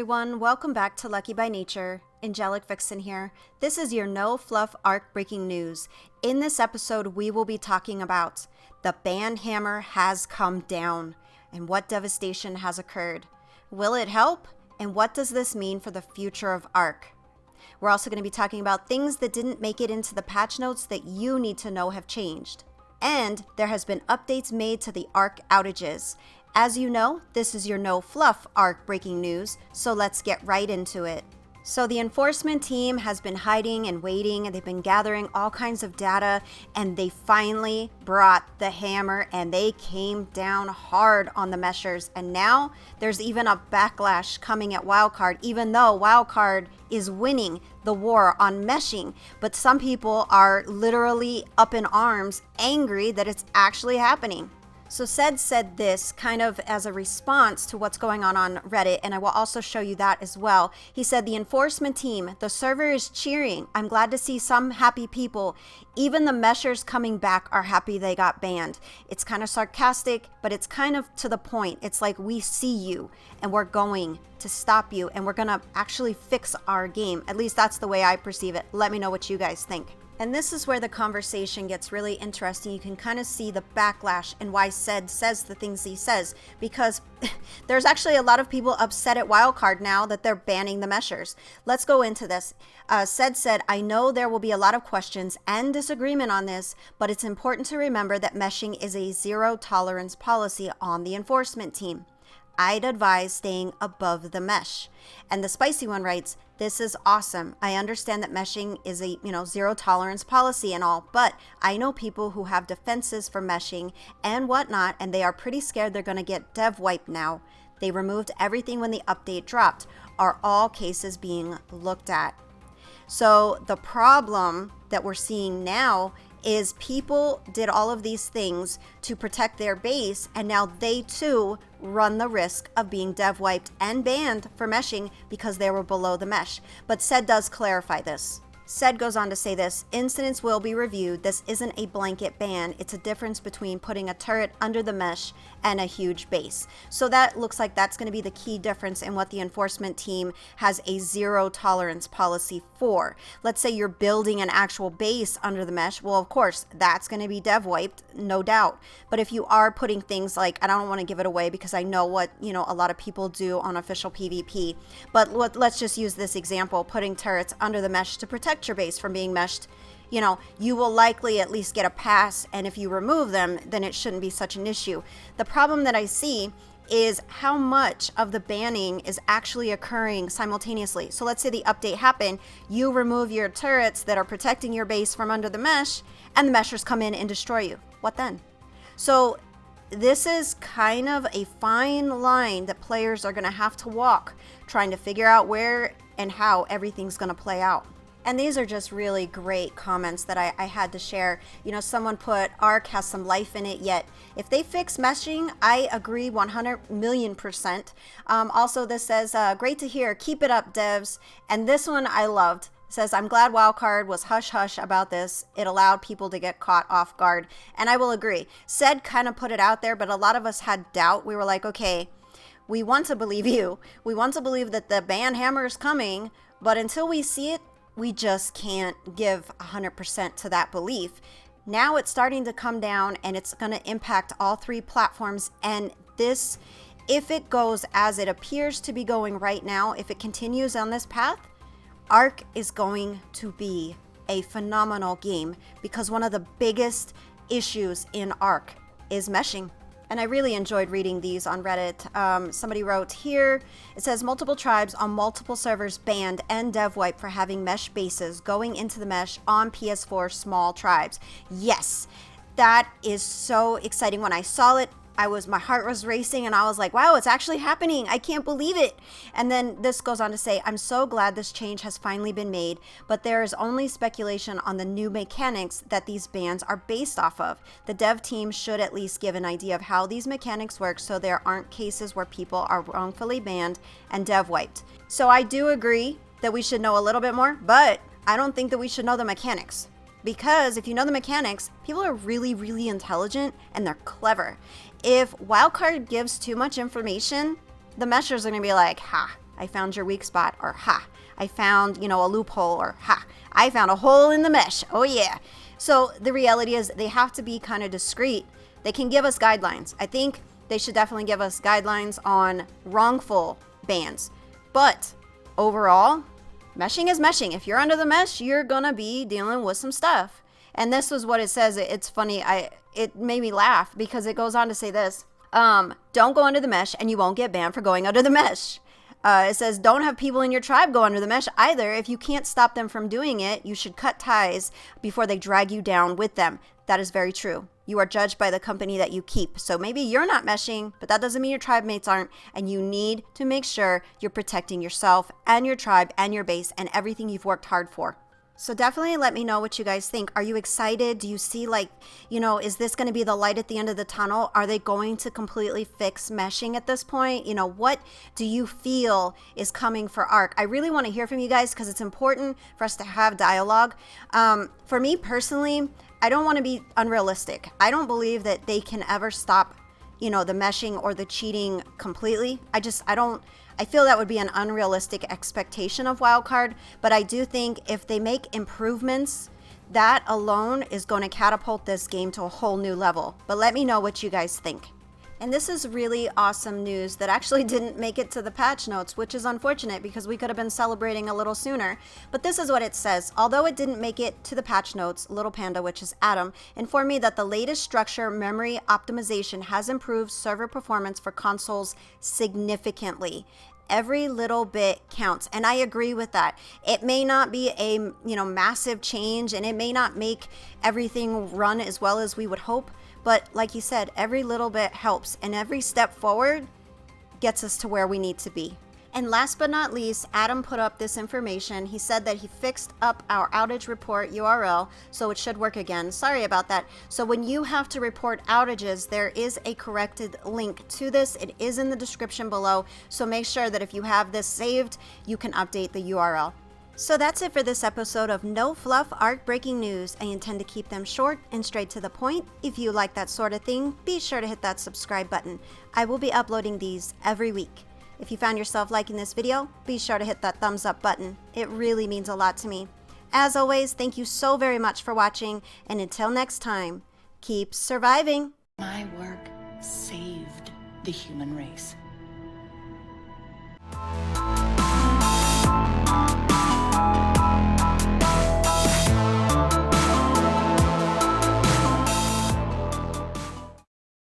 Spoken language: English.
everyone, welcome back to Lucky by Nature. Angelic Vixen here. This is your no fluff arc breaking news. In this episode, we will be talking about the ban hammer has come down and what devastation has occurred. Will it help? And what does this mean for the future of Arc? We're also going to be talking about things that didn't make it into the patch notes that you need to know have changed. And there has been updates made to the Arc outages. As you know, this is your no fluff Arc breaking news, so let's get right into it. So the enforcement team has been hiding and waiting, and they've been gathering all kinds of data, and they finally brought the hammer, and they came down hard on the meshers. And now there's even a backlash coming at Wildcard, even though Wildcard is winning the war on meshing. But some people are literally up in arms, angry that it's actually happening. So said this kind of as a response to what's going on Reddit, and I will also show you that as well. He said, the enforcement team, the server is cheering. I'm glad to see some happy people. Even the meshers coming back are happy they got banned. It's kind of sarcastic, but it's kind of to the point. It's like, we see you and we're going to stop you and we're going to actually fix our game. At least that's the way I perceive it. Let me know what you guys think. And this is where the conversation gets really interesting. You can kind of see the backlash and why says the things he says, because there's actually a lot of people upset at Wildcard now that they're banning the meshers. Let's go into this. Said, I know there will be a lot of questions and disagreement on this, but it's important to remember that meshing is a zero tolerance policy on the enforcement team. I'd advise staying above the mesh. And the spicy one writes, this is awesome. I understand that meshing is a, zero tolerance policy and all, but I know people who have defenses for meshing and whatnot, and they are pretty scared they're going to get dev wiped now. They removed everything when the update dropped. Are all cases being looked at? So the problem that we're seeing now is people did all of these things to protect their base, and now they too run the risk of being dev wiped and banned for meshing because they were below the mesh. But Said does clarify this. Said goes on to say this, incidents will be reviewed. This isn't a blanket ban. It's a difference between putting a turret under the mesh and a huge base. So that looks like that's going to be the key difference in what the enforcement team has a zero tolerance policy for. Let's say you're building an actual base under the mesh. Well, of course, that's going to be dev wiped, no doubt. But if you are putting things like, I don't want to give it away because I know what, a lot of people do on official PvP, but let's just use this example, putting turrets under the mesh to protect your base from being meshed, you will likely at least get a pass, and if you remove them, then it shouldn't be such an issue. The problem that I see is how much of the banning is actually occurring simultaneously. So let's say the update happened, you remove your turrets that are protecting your base from under the mesh, and the meshers come in and destroy you. What then? So this is kind of a fine line that players are going to have to walk, trying to figure out where and how everything's going to play out. And these are just really great comments that I had to share. Someone put, Arc has some life in it yet. If they fix meshing, I agree 100 million %. Also, this says, great to hear. Keep it up, devs. And this one I loved. It says, I'm glad Wildcard was hush-hush about this. It allowed people to get caught off guard. And I will agree. Said kind of put it out there, but a lot of us had doubt. We were like, okay, we want to believe you. We want to believe that the ban hammer is coming, but until we see it, we just can't give 100% to that belief. Now it's starting to come down, and it's going to impact all three platforms. And this, if it goes as it appears to be going right now, if it continues on this path, Arc is going to be a phenomenal game, because one of the biggest issues in Arc is meshing. And I really enjoyed reading these on Reddit. Somebody wrote here, it says multiple tribes on multiple servers banned and dev wiped for having mesh bases going into the mesh on PS4 small tribes. Yes, that is so exciting. When I saw it, my heart was racing, and I was like, wow, it's actually happening. I can't believe it. And then this goes on to say, I'm so glad this change has finally been made, but there is only speculation on the new mechanics that these bans are based off of. The dev team should at least give an idea of how these mechanics work, so there aren't cases where people are wrongfully banned and dev wiped. So I do agree that we should know a little bit more, but I don't think that we should know the mechanics. Because if you know the mechanics, people are really, really intelligent and they're clever. If Wildcard gives too much information, the meshers are going to be like, ha, I found your weak spot, or ha, I found, a loophole, or ha, I found a hole in the mesh. Oh yeah. So the reality is they have to be kind of discreet. They can give us guidelines. I think they should definitely give us guidelines on wrongful bans. But overall, meshing is meshing. If you're under the mesh, you're gonna be dealing with some stuff. And this was what it says. It's funny. It made me laugh because it goes on to say this. Don't go under the mesh and you won't get banned for going under the mesh. It says, don't have people in your tribe go under the mesh either. If you can't stop them from doing it, you should cut ties before they drag you down with them. That is very true. You are judged by the company that you keep. So maybe you're not meshing, but that doesn't mean your tribe mates aren't. And you need to make sure you're protecting yourself and your tribe and your base and everything you've worked hard for. So definitely let me know what you guys think. Are you excited? Do you see is this going to be the light at the end of the tunnel? Are they going to completely fix meshing at this point? What do you feel is coming for ARC? I really want to hear from you guys because it's important for us to have dialogue. For me personally, I don't want to be unrealistic. I don't believe that they can ever stop, the meshing or the cheating completely. I feel that would be an unrealistic expectation of Wildcard, but I do think if they make improvements, that alone is going to catapult this game to a whole new level. But let me know what you guys think. And this is really awesome news that actually didn't make it to the patch notes, which is unfortunate because we could have been celebrating a little sooner. But this is what it says. Although it didn't make it to the patch notes, Little Panda, which is Adam, informed me that the latest structure memory optimization has improved server performance for consoles significantly. Every little bit counts, and I agree with that. It may not be a massive change, and it may not make everything run as well as we would hope, but like you said, every little bit helps, and every step forward gets us to where we need to be. And last but not least, Adam put up this information. He said that he fixed up our outage report URL, so it should work again. Sorry about that. So when you have to report outages, there is a corrected link to this. It is in the description below, so make sure that if you have this saved, you can update the URL. So that's it for this episode of No Fluff ARC Breaking News. I intend to keep them short and straight to the point. If you like that sort of thing, be sure to hit that subscribe button. I will be uploading these every week. If you found yourself liking this video, be sure to hit that thumbs up button. It really means a lot to me. As always, thank you so very much for watching, and until next time, keep surviving. My work saved the human race.